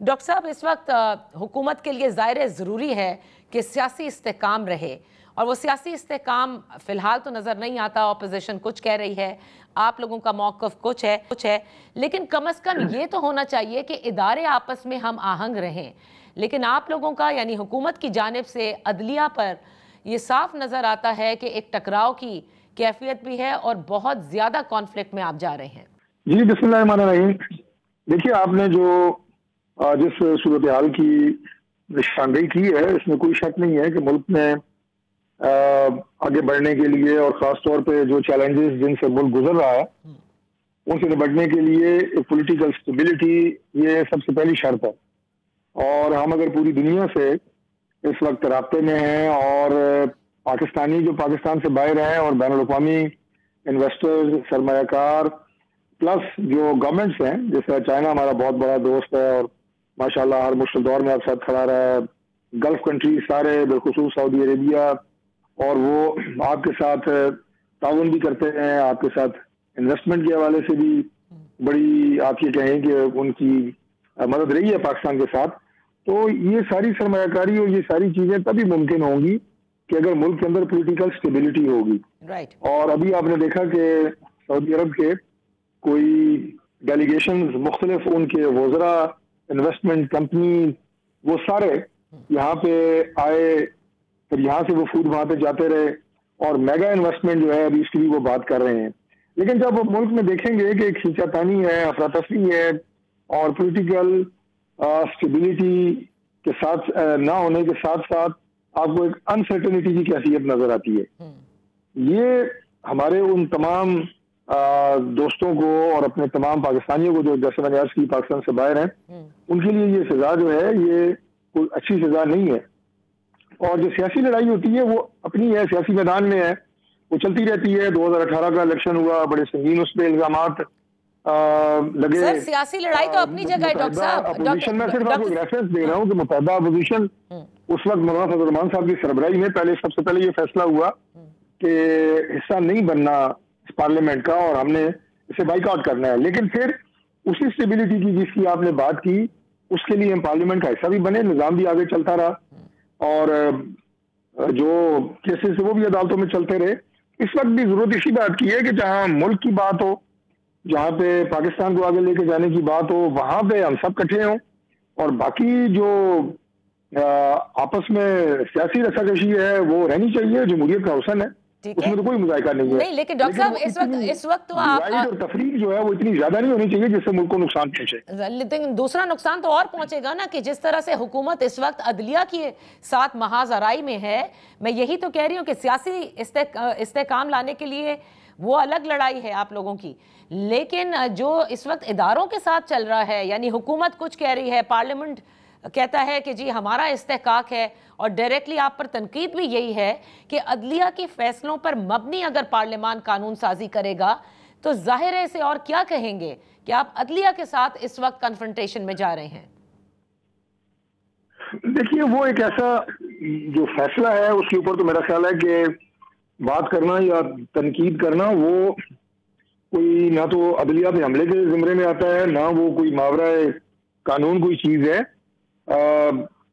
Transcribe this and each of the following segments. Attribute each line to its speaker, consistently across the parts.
Speaker 1: Doctor साहब, इस वक्त हुकूमत के लिए ज़ाहिर ज़रूरी है कि सियासी इस्तेकाम रहे, और वो सियासी इस्तेकाम फ़िलहाल तो नज़र नहीं आता। ऑपोजिशन कुछ कह रही है, आप लोगों का मौक़िफ़ कुछ है, लेकिन कम अज़ कम ये तो होना चाहिए कि इदारे आपस में हम आहंग रहें। लेकिन आप लोगों का यानी हुकूमत की जानिब से अदलिया पर ये साफ नज़र आता है कि एक टकराव की कैफियत भी है और बहुत ज़्यादा कॉन्फ्लिक्ट में आप जा रहे हैं।
Speaker 2: जी, बिस्मिल्लाहिर्रहमानिर्रहीम। देखिए, आपने जो जिस सूरत हाल की निशानदेही की है, इसमें कोई शक नहीं है कि मुल्क में आगे बढ़ने के लिए और ख़ास तौर पे जो चैलेंजेस जिनसे मुल्क गुजर रहा है, उनसे निपटने के लिए एक पॉलिटिकल स्टेबिलिटी ये सबसे पहली शर्त है। और हम अगर पूरी दुनिया से इस वक्त राब्ते में हैं और पाकिस्तानी जो पाकिस्तान से बाहर हैं और बैनुल-अक़वामी इन्वेस्टर्स, सरमायाकार प्लस जो गवर्नमेंट्स हैं, जैसे चाइना हमारा बहुत बड़ा दोस्त है और माशाल्लाह हर मुश्किल दौर में आपके साथ खड़ा रहा है। गल्फ कंट्री सारे बिलखुसूस सऊदी अरेबिया, और वो आपके साथ ताउन भी करते हैं, आपके साथ इन्वेस्टमेंट के हवाले से भी बड़ी आप ये कहें कि उनकी मदद रही है पाकिस्तान के साथ। तो ये सारी सरमायाकारी और ये सारी चीज़ें तभी मुमकिन होंगी कि अगर मुल्क के अंदर पॉलिटिकल स्टेबिलिटी होगी। और अभी आपने देखा कि सऊदी अरब के कोई डेलीगेशंस मुख्तलिफ उनके वज़रा, इन्वेस्टमेंट कंपनी, वो सारे यहाँ पे आए, फिर यहाँ से वो फूड वहाँ पे जाते रहे और मेगा इन्वेस्टमेंट जो है अभी इसकी भी वो बात कर रहे हैं। लेकिन जब वो मुल्क में देखेंगे कि खींचातानी है, अफरा तफरी है और पॉलिटिकल स्टेबिलिटी के साथ ना होने के साथ साथ आपको एक अनसर्टेनिटी की कैफियत नजर आती है। ये हमारे उन तमाम दोस्तों को और अपने तमाम पाकिस्तानियों को जो जैसे मैंने अर्ज की पाकिस्तान से बाहर हैं, उनके लिए ये सजा जो है ये कोई अच्छी सजा नहीं है। और जो सियासी लड़ाई होती है वो अपनी है, सियासी मैदान में है, वो चलती रहती है। 2018 का इलेक्शन हुआ, बड़े संगीन उस पर इल्जामात लगे।
Speaker 1: सर, सियासी लड़ाई तो अपनी जगह है डॉक्टर साहब।
Speaker 2: अपोजिशन में सिर्फ आपको रेफरेंस दे रहा हूँ कि मुतहदा अपोजिशन उस वक्त मौलाना फजल रहमान साहब की सरबराही में सबसे पहले ये फैसला हुआ कि हिस्सा नहीं बनना इस पार्लियामेंट का और हमने इसे बाइकआउट करना है। लेकिन फिर उसी स्टेबिलिटी की जिसकी आपने बात की, उसके लिए हम पार्लियामेंट का हिस्सा भी बने, निज़ाम भी आगे चलता रहा और जो केसेस वो भी अदालतों में चलते रहे। इस वक्त भी जरूरत इसी बात की है कि जहां मुल्क की बात हो, जहां पे पाकिस्तान को आगे लेके जाने की बात हो, वहां पे हम सब इकट्ठे हों और बाकी जो आपस में सियासी रसाकशी है वो रहनी चाहिए। जमहूरियत का हुसन है, उसमें तो कोई मुज़ायका नहीं है।
Speaker 1: नहीं, लेकिन डॉक्टर साहब इस वक्त तो आप
Speaker 2: और तफरीक जो है वो इतनी ज्यादा नहीं होनी चाहिए जिससे मुल्क को नुकसान पहुंचे।
Speaker 1: लेकिन दूसरा नुकसान तो और पहुंचेगा ना, कि जिस तरह से हुकूमत इस वक्त अदलिया के साथ महाजराई में है। मैं यही तो कह रही हूँ कि सियासी इस्तेकाम लाने के लिए वो अलग लड़ाई है आप लोगों की, लेकिन जो इस वक्त इदारों के साथ चल रहा है, यानी हुकूमत कुछ कह रही है, पार्लियामेंट कहता है कि जी हमारा इस्तेहकाक है, और डायरेक्टली आप पर तनकीद भी यही है कि अदलिया के फैसलों पर मबनी अगर पार्लियामान कानून साजी करेगा तो जाहिर है इसे और क्या कहेंगे कि आप अदलिया के साथ इस वक्त कन्फ्रंटेशन में जा रहे हैं।
Speaker 2: देखिए, वो एक ऐसा जो फैसला है उसके ऊपर तो मेरा ख्याल है कि बात करना या तनकीद करना वो कोई ना तो अदलिया पे हमले के ज़िम्रे में आता है, ना वो कोई मावरा कानून कोई चीज़ है।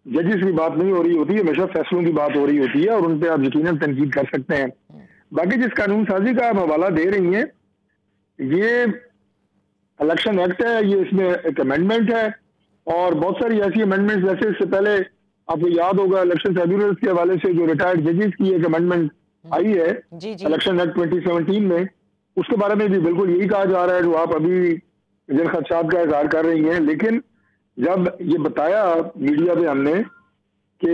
Speaker 2: जजेस की बात नहीं हो रही होती है, हमेशा फैसलों की बात हो रही होती है और उन पर आप यकीनन तनकीद कर सकते हैं। बाकी जिस कानून साजी का आप हवाला दे रही हैं, ये इलेक्शन एक्ट है, ये इसमें एक अमेंडमेंट है और बहुत सारी ऐसी अमेंडमेंट्स, जैसे इससे पहले आपको याद होगा इलेक्शन ट्रिब्यूनल के हवाले से जो रिटायर्ड जजेस की एक अमेंडमेंट आई है इलेक्शन एक्ट 2017 में, उसके बारे में भी बिल्कुल यही कहा जा रहा है जो आप अभी जिन खदशात का इजहार कर रही हैं। लेकिन जब ये बताया मीडिया पे हमने कि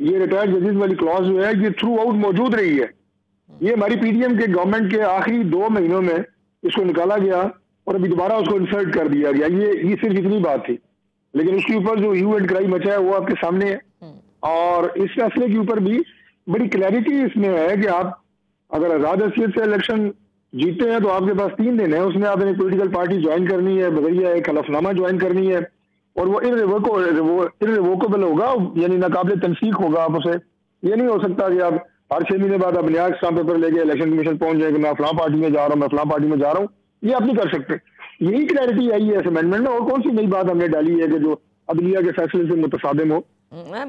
Speaker 2: ये रिटायर्ड जजेस वाली क्लॉज जो है ये थ्रू आउट मौजूद रही है, ये हमारी पीडीएम के गवर्नमेंट के आखिरी 2 महीनों में इसको निकाला गया और अभी दोबारा उसको इंसर्ट कर दिया गया। ये सिर्फ इतनी बात थी, लेकिन उसके ऊपर जो ह्यू एंड क्राई मचा है वो आपके सामने है। और इस फैसले के ऊपर भी बड़ी क्लैरिटी इसमें है कि आप अगर आजाद हैसियत से इलेक्शन जीते हैं तो आपके पास 3 दिन है, उसमें आपने पॉलिटिकल पार्टी ज्वाइन करनी है, बजरिया एक हलफनामा ज्वाइन करनी है और वो इररिवोकेबल होगा, यानी नाकाबिल तनसीख होगा। आप उसे ये नहीं हो सकता कि आप हर 6 महीने बाद आप नया स्टाम्प पेपर लेके इलेक्शन कमीशन पहुंच जाएंगे, मैं फलां पार्टी में जा रहा हूँ, मैं फलां पार्टी में जा रहा हूँ, ये आप नहीं कर सकते। यही क्लैरिटी आई है इस अमेंडमेंट में। और कौन सी नई बात हमने डाली है कि जो अदलिया के फैसले से मुतसादिम हो।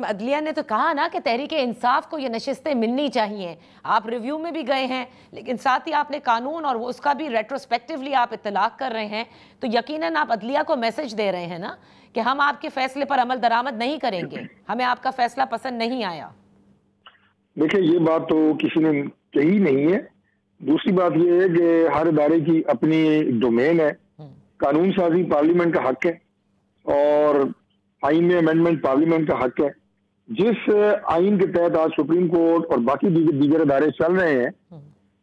Speaker 1: अदलिया ने तो कहा ना कि तहरीक इंसाफ को ये नशिस्तें मिलनी चाहिए। आप रिव्यू में भी गए हैं, लेकिन साथ ही आपने कानून और उसका भी रेट्रोस्पेक्टिवली आप इत्तलाक कर रहे हैं, तो यकीनन आप अदलिया को मैसेज दे रहे हैं ना कि हम आपके फैसले पर अमल दरामद नहीं करेंगे, हमें आपका फैसला पसंद नहीं आया।
Speaker 2: देखिए, ये बात तो किसी ने कही नहीं है। दूसरी बात ये है कि हर इदारे की अपनी डोमेन है। कानून साजी पार्लियामेंट का हक है और आइन में अमेंडमेंट पार्लियामेंट का हक है। जिस आइन के तहत आज सुप्रीम कोर्ट और बाकी दीगर इदारे चल रहे हैं,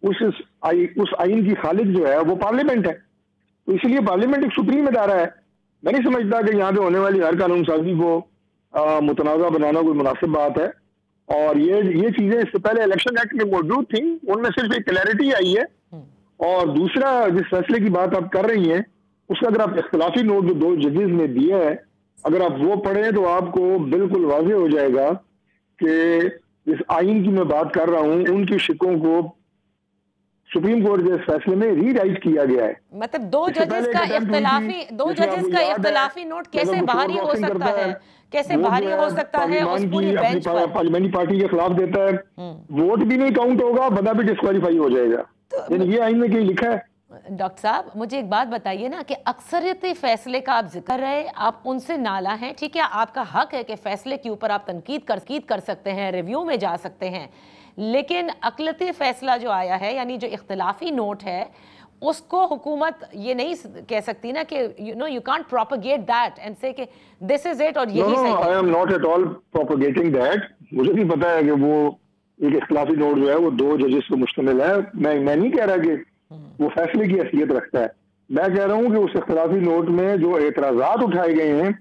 Speaker 2: उस आइन की खालिक जो है वो पार्लियामेंट है। तो इसलिए पार्लियामेंट एक सुप्रीम इदारा है। मैं नहीं समझता कि यहाँ पे होने वाली हर कानून साजी को मुतनाज़ा बनाना कोई मुनासिब बात है। और ये चीजें इससे पहले इलेक्शन एक्ट में मौजूद थी, उनमें सिर्फ एक क्लैरिटी आई है। और दूसरा, जिस फैसले की बात आप कर रही हैं, उसका अगर आप इख्तिलाफी नोट जो 2 जजेस ने दिया है, अगर आप वो पढ़ें तो आपको बिल्कुल वाज़ेह हो जाएगा कि जिस आइन की मैं बात कर रहा हूँ, उनकी शिकों को सुप्रीम कोर्ट के फैसले में रीराइट किया गया है।
Speaker 1: मतलब 2 जजेस का इख्तिलाफी नोट कैसे बाहरी हो सकता है? कैसे बाहरी हो सकता है? उस पूरी बेंच पर
Speaker 2: पार्लियामेंटी पार्टी के खिलाफ देता है, वोट भी नहीं काउंट होगा, बंदा भी डिस्क्वालीफाई हो जाएगा। तो ये आइन में कहीं लिखा है?
Speaker 1: डॉक्टर साहब, मुझे एक बात बताइए ना कि अक्सरियती फैसले का आप जिक्र रहे, आप उनसे नाला हैं, ठीक है, आपका हक है कि फैसले के ऊपर आप तनकीद कर सकते हैं, रिव्यू में जा सकते हैं, लेकिन अक़लती फैसला जो आया है, यानी जो इख्तिलाफी नोट है, उसको हुकूमत ये नहीं कह सकती ना कि you can't propagate that and से कि दिस इज इट और यही सही है।
Speaker 2: I am not at all propagating that. मुझे भी पता है कि वो एक इख्तिलाफी नोट जो है वो 2 जजेस पर मुश्तमिल है। मैं नहीं कह रहा कि वो फैसले की हैसियत रखता है। मैं कह रहा हूँ कि उस इख्तिलाफी नोट में जो एतराजात उठाए गए हैं,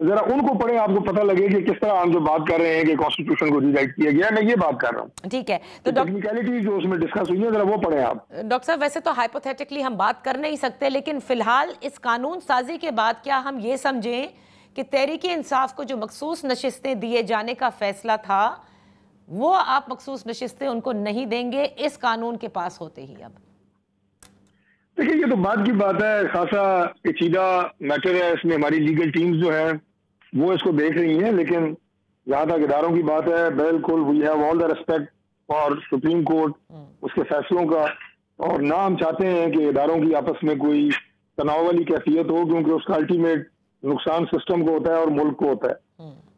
Speaker 2: जरा उनको पढ़े, आपको पता लगे कि किस तरह हम जो बात कर रहे हैं कि कॉन्स्टिट्यूशन को रीराइट किया गया है। मैं ये बात कर रहा हूँ।
Speaker 1: ठीक है, तो
Speaker 2: टेक्निकलिटी जो उसमें डिस्कस हुई है, जरा वो पढ़े आप।
Speaker 1: डॉक्टर साहब, वैसे तो हाइपोथेटिकली हम बात कर नहीं सकते, लेकिन फिलहाल इस कानून साजी के बाद क्या हम ये समझें कि तहरीक इंसाफ को जो मखसूस नशिस्तें दिए जाने का फैसला था, वो आप मखसूस नशिस्तें उनको नहीं देंगे इस कानून के पास होते ही? अब
Speaker 2: देखिए, ये तो बाद की बात है, खासा पेचीदा मैटर है। इसमें हमारी लीगल टीम्स जो है वो इसको देख रही हैं, लेकिन जहाँ तक इदारों की बात है, बिल्कुल we have all the respect for Supreme Court, उसके फैसलों का। और ना हम चाहते हैं कि इदारों की आपस में कोई तनाव वाली कैफियत हो, क्योंकि उसका अल्टीमेट नुकसान सिस्टम को होता है और मुल्क को होता है।